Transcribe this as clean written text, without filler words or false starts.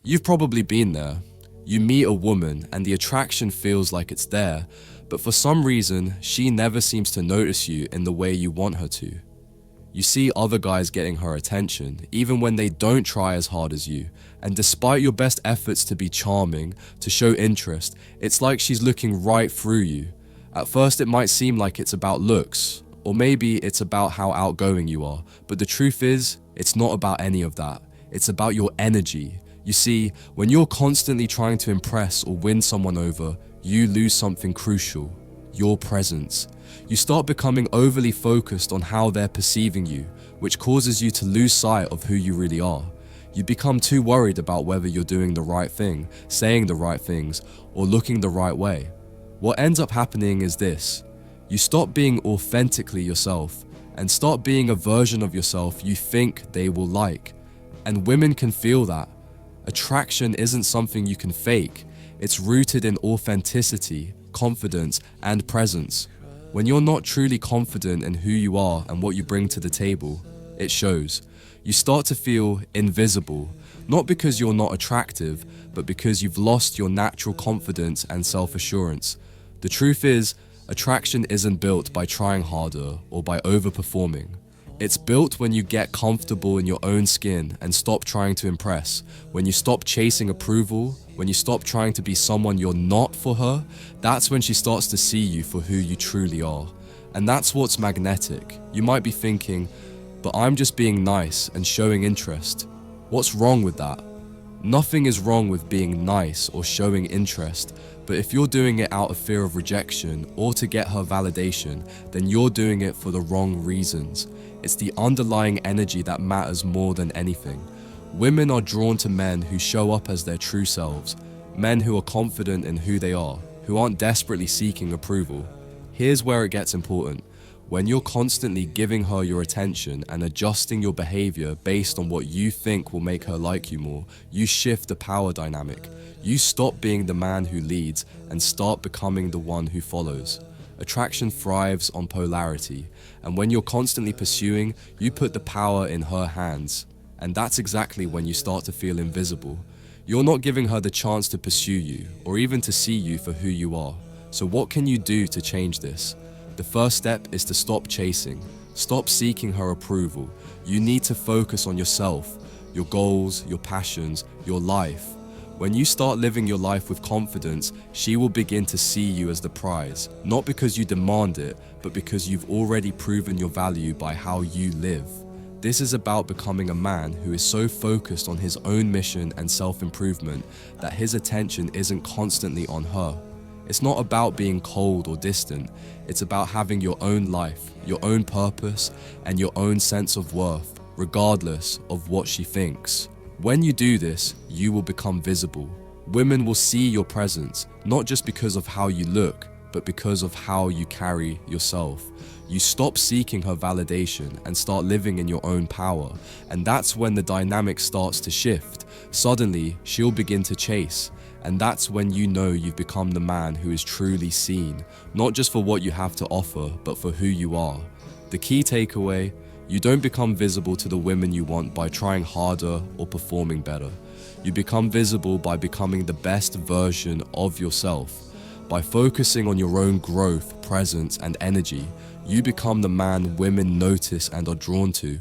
You've probably been there. You meet a woman and the attraction feels like it's there, but for some reason, she never seems to notice you in the way you want her to. You see other guys getting her attention, even when they don't try as hard as you, and despite your best efforts to be charming, to show interest, it's like she's looking right through you. At first it might seem like it's about looks, or maybe it's about how outgoing you are, but the truth is, it's not about any of that. It's about your energy. You see, when you're constantly trying to impress or win someone over, you lose something crucial: your presence. You start becoming overly focused on how they're perceiving you, which causes you to lose sight of who you really are. You become too worried about whether you're doing the right thing, saying the right things, or looking the right way. What ends up happening is this: you stop being authentically yourself and start being a version of yourself you think they will like. And women can feel that. Attraction isn't something you can fake. It's rooted in authenticity, confidence, and presence. When you're not truly confident in who you are and what you bring to the table, it shows. You start to feel invisible, not because you're not attractive, but because you've lost your natural confidence and self-assurance. The truth is, attraction isn't built by trying harder or by overperforming. It's built when you get comfortable in your own skin and stop trying to impress, when you stop chasing approval, when you stop trying to be someone you're not for her. That's when she starts to see you for who you truly are. And that's what's magnetic. You might be thinking, but I'm just being nice and showing interest. What's wrong with that? Nothing is wrong with being nice or showing interest, but if you're doing it out of fear of rejection or to get her validation, then you're doing it for the wrong reasons. It's the underlying energy that matters more than anything. Women are drawn to men who show up as their true selves, men who are confident in who they are, who aren't desperately seeking approval. Here's where it gets important. When you're constantly giving her your attention and adjusting your behavior based on what you think will make her like you more, you shift the power dynamic. You stop being the man who leads and start becoming the one who follows. Attraction thrives on polarity, and when you're constantly pursuing, you put the power in her hands. And that's exactly when you start to feel invisible. You're not giving her the chance to pursue you, or even to see you for who you are. So what can you do to change this? The first step is to stop chasing. Stop seeking her approval. You need to focus on yourself, your goals, your passions, your life. When you start living your life with confidence, she will begin to see you as the prize, not because you demand it, but because you've already proven your value by how you live. This is about becoming a man who is so focused on his own mission and self-improvement that his attention isn't constantly on her. It's not about being cold or distant. It's about having your own life, your own purpose, and your own sense of worth, regardless of what she thinks. When you do this, you will become visible. Women will see your presence, not just because of how you look, but because of how you carry yourself. You stop seeking her validation and start living in your own power, and that's when the dynamic starts to shift. Suddenly, she'll begin to chase, and that's when you know you've become the man who is truly seen, not just for what you have to offer, but for who you are. The key takeaway: you don't become visible to the women you want by trying harder or performing better. You become visible by becoming the best version of yourself. By focusing on your own growth, presence, and energy, you become the man women notice and are drawn to.